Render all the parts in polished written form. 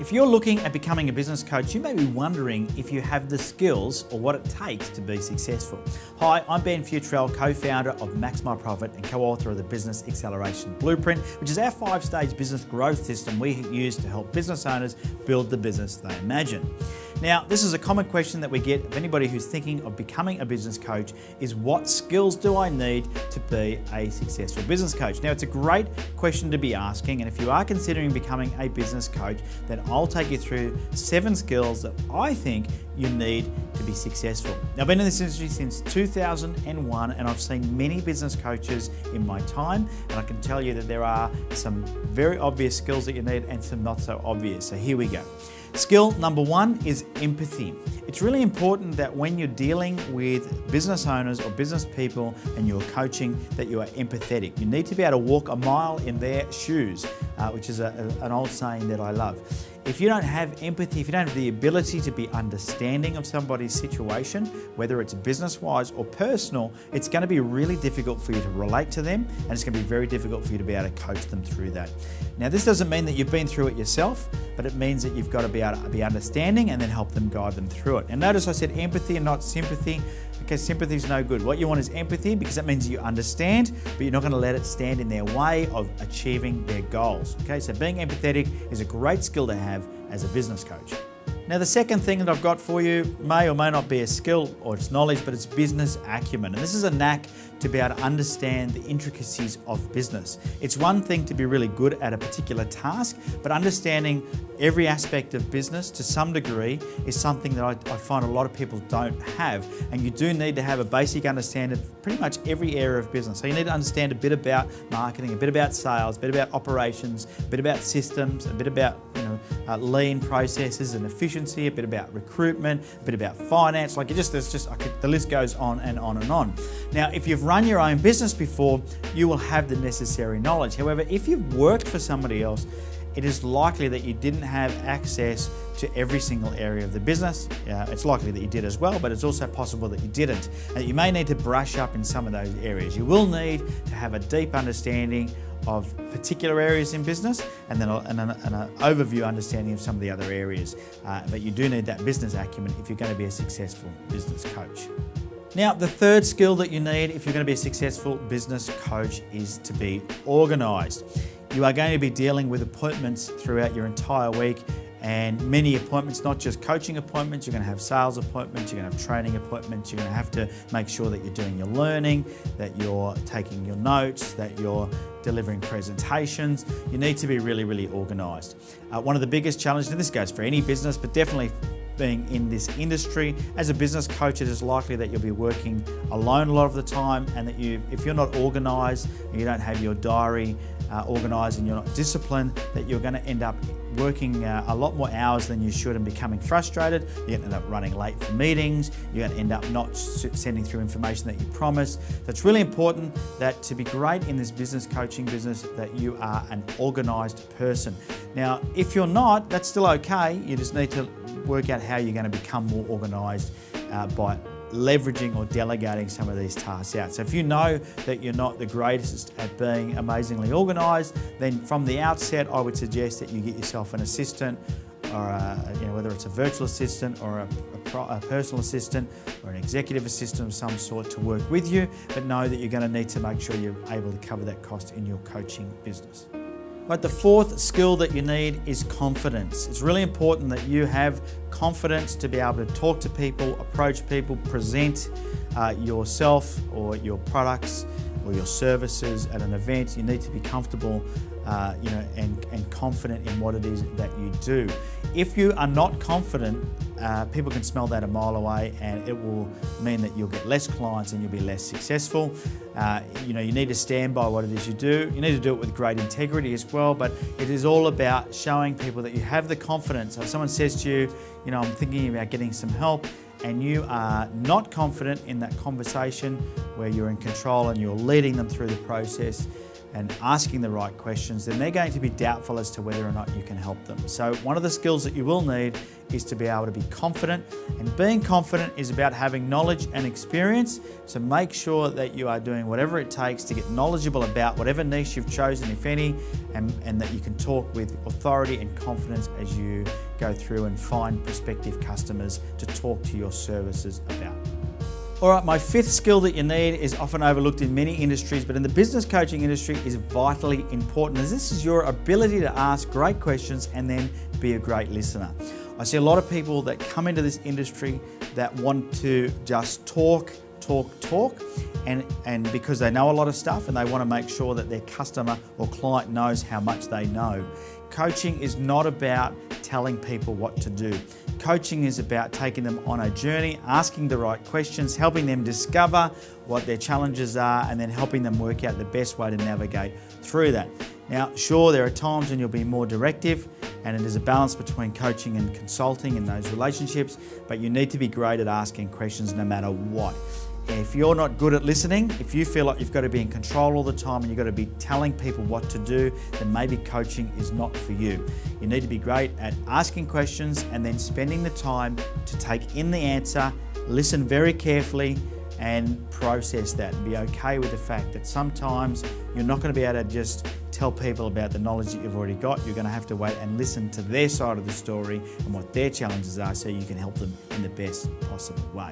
If you're looking at becoming a business coach, you may be wondering if you have the skills or what it takes to be successful. Hi, I'm Fewtrell, co-founder of Maxmyprofit and co-author of the Business Acceleration Blueprint, which is our 5-stage business growth system we use to help business owners build the business they imagine. Now, this is a common question that we get of anybody who's thinking of becoming a business coach is what skills do I need to be a successful business coach? Now, it's a great question to be asking, and if you are considering becoming a business coach, then I'll take you through 7 skills that I think you need to be successful. Now, I've been in this industry since 2001, and I've seen many business coaches in my time, and I can tell you that there are some very obvious skills that you need and some not so obvious. So here we go. Skill number 1 is empathy. It's really important that when you're dealing with business owners or business people and you're coaching, that you are empathetic. You need to be able to walk a mile in their shoes, which is an old saying that I love. If you don't have empathy, if you don't have the ability to be understanding of somebody's situation, whether it's business-wise or personal, it's going to be really difficult for you to relate to them, and it's going to be very difficult for you to be able to coach them through that. Now, this doesn't mean that you've been through it yourself, but it means that you've got to be able to be understanding and then help them guide them through it. And notice I said empathy and not sympathy. Okay, sympathy is no good. What you want is empathy, because that means you understand, but you're not going to let it stand in their way of achieving their goals. Okay, so being empathetic is a great skill to have as a business coach. Now, the second thing that I've got for you may or may not be a skill or it's knowledge, but it's business acumen. And this is a knack to be able to understand the intricacies of business. It's one thing to be really good at a particular task, but understanding every aspect of business to some degree is something that I find a lot of people don't have. And you do need to have a basic understanding of pretty much every area of business. So you need to understand a bit about marketing, a bit about sales, a bit about operations, a bit about systems, a bit about lean processes and efficiency, a bit about recruitment, a bit about finance. The list goes on and on and on. Now, if you've run your own business before, you will have the necessary knowledge. However, if you've worked for somebody else, it is likely that you didn't have access to every single area of the business. It's likely that you did as well, but it's also possible that you didn't. And you may need to brush up in some of those areas. You will need to have a deep understanding of particular areas in business and then an overview understanding of some of the other areas. But you do need that business acumen if you're going to be a successful business coach. Now, the third skill that you need if you're going to be a successful business coach is to be organised. You are going to be dealing with appointments throughout your entire week, and many appointments, not just coaching appointments. You're going to have sales appointments, you're going to have training appointments, you're going to have to make sure that you're doing your learning, that you're taking your notes, that you're delivering presentations. You need to be really, really organised. One of the biggest challenges, and this goes for any business, but definitely being in this industry, as a business coach, it is likely that you'll be working alone a lot of the time, and that if you're not organised, and you don't have your diary organised and you're not disciplined, that you're going to end up working a lot more hours than you should and becoming frustrated. You're going to end up running late for meetings. You're going to end up not sending through information that you promised. So it's really important that to be great in this business coaching business, that you are an organised person. Now, if you're not, that's still okay. You just need to work out how you're going to become more organised by leveraging or delegating some of these tasks out. So if you know that you're not the greatest at being amazingly organised, then from the outset I would suggest that you get yourself an assistant, or whether it's a virtual assistant or a personal assistant or an executive assistant of some sort to work with you, but know that you're going to need to make sure you're able to cover that cost in your coaching business. But the fourth skill that you need is confidence. It's really important that you have confidence to be able to talk to people, approach people, present yourself or your products or your services at an event. You need to be comfortable and confident in what it is that you do. If you are not confident, people can smell that a mile away, and it will mean that you'll get less clients and you'll be less successful. You need to stand by what it is you do. You need to do it with great integrity as well, but it is all about showing people that you have the confidence. So if someone says to you, I'm thinking about getting some help, and you are not confident in that conversation where you're in control and you're leading them through the process, and asking the right questions, then they're going to be doubtful as to whether or not you can help them. So one of the skills that you will need is to be able to be confident, and being confident is about having knowledge and experience. So make sure that you are doing whatever it takes to get knowledgeable about whatever niche you've chosen, if any, and that you can talk with authority and confidence as you go through and find prospective customers to talk to your services about. All right, my fifth skill that you need is often overlooked in many industries, but in the business coaching industry is vitally important, as this is your ability to ask great questions and then be a great listener. I see a lot of people that come into this industry that want to just talk, and because they know a lot of stuff and they want to make sure that their customer or client knows how much they know. Coaching is not about telling people what to do. Coaching is about taking them on a journey, asking the right questions, helping them discover what their challenges are, and then helping them work out the best way to navigate through that. Now, sure, there are times when you'll be more directive, and it is a balance between coaching and consulting in those relationships, but you need to be great at asking questions no matter what. If you're not good at listening, if you feel like you've got to be in control all the time and you've got to be telling people what to do, then maybe coaching is not for you. You need to be great at asking questions and then spending the time to take in the answer, listen very carefully, and process that, and be okay with the fact that sometimes you're not going to be able to just tell people about the knowledge that you've already got. You're going to have to wait and listen to their side of the story and what their challenges are so you can help them in the best possible way.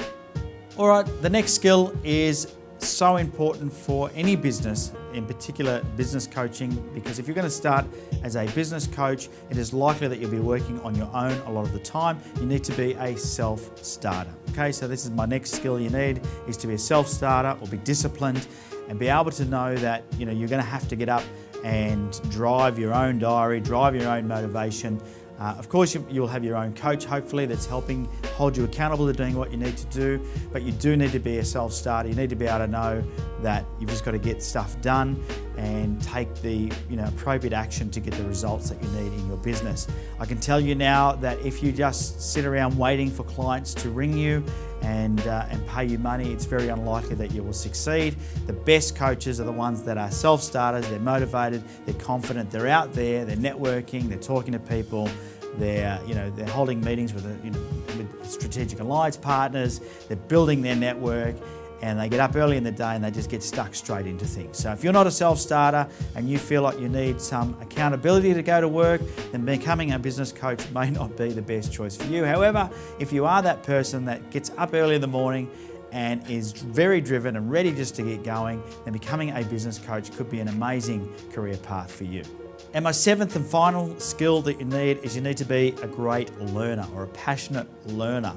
All right, the next skill is so important for any business, in particular business coaching, because if you're going to start as a business coach, it is likely that you'll be working on your own a lot of the time. You need to be a self-starter. Okay, so this is my next skill you need, is to be a self-starter or be disciplined and be able to know that you're going to have to get up and drive your own diary, drive your own motivation. Of course, you'll have your own coach, hopefully, that's helping hold you accountable to doing what you need to do, but you do need to be a self-starter. You need to be able to know that you've just got to get stuff done and take the appropriate action to get the results that you need in your business. I can tell you now that if you just sit around waiting for clients to ring you and pay you money, it's very unlikely that you will succeed. The best coaches are the ones that are self-starters. They're motivated, they're confident, they're out there, they're networking, they're talking to people, they're holding meetings with strategic alliance partners, they're building their network, and they get up early in the day and they just get stuck straight into things. So if you're not a self-starter and you feel like you need some accountability to go to work, then becoming a business coach may not be the best choice for you. However, if you are that person that gets up early in the morning and is very driven and ready just to get going, then becoming a business coach could be an amazing career path for you. And my seventh and final skill that you need is you need to be a great learner or a passionate learner.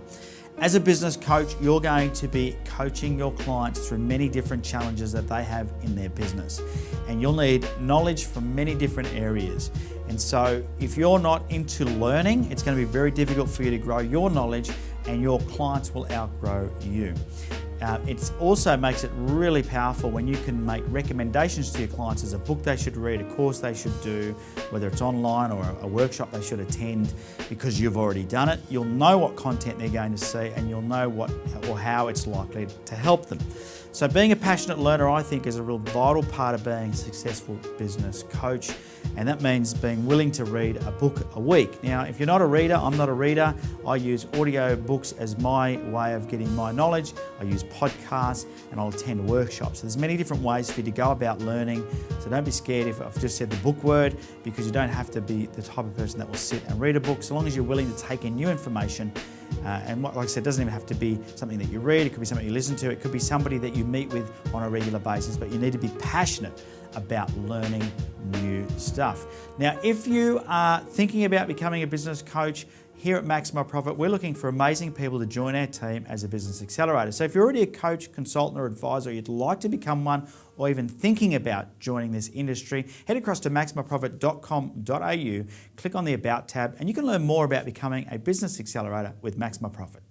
As a business coach, you're going to be coaching your clients through many different challenges that they have in their business. And you'll need knowledge from many different areas. And so if you're not into learning, it's going to be very difficult for you to grow your knowledge, and your clients will outgrow you. It also makes it really powerful when you can make recommendations to your clients as a book they should read, a course they should do, whether it's online or a workshop they should attend, because you've already done it. You'll know what content they're going to see, and you'll know what or how it's likely to help them. So being a passionate learner, I think, is a real vital part of being a successful business coach. And that means being willing to read a book a week. Now, if you're not a reader, I'm not a reader. I use audio books as my way of getting my knowledge. I use podcasts, and I'll attend workshops. So there's many different ways for you to go about learning. So don't be scared if I've just said the book word, because you don't have to be the type of person that will sit and read a book, so long as you're willing to take in new information. And like I said, it doesn't even have to be something that you read. It could be something you listen to. It could be somebody that you meet with on a regular basis, but you need to be passionate about learning new stuff. Now, if you are thinking about becoming a business coach, here at Maxmyprofit, we're looking for amazing people to join our team as a business accelerator. So if you're already a coach, consultant or advisor, you'd like to become one, or even thinking about joining this industry, head across to maxmyprofit.com.au, click on the About tab, and you can learn more about becoming a business accelerator with Maxmyprofit.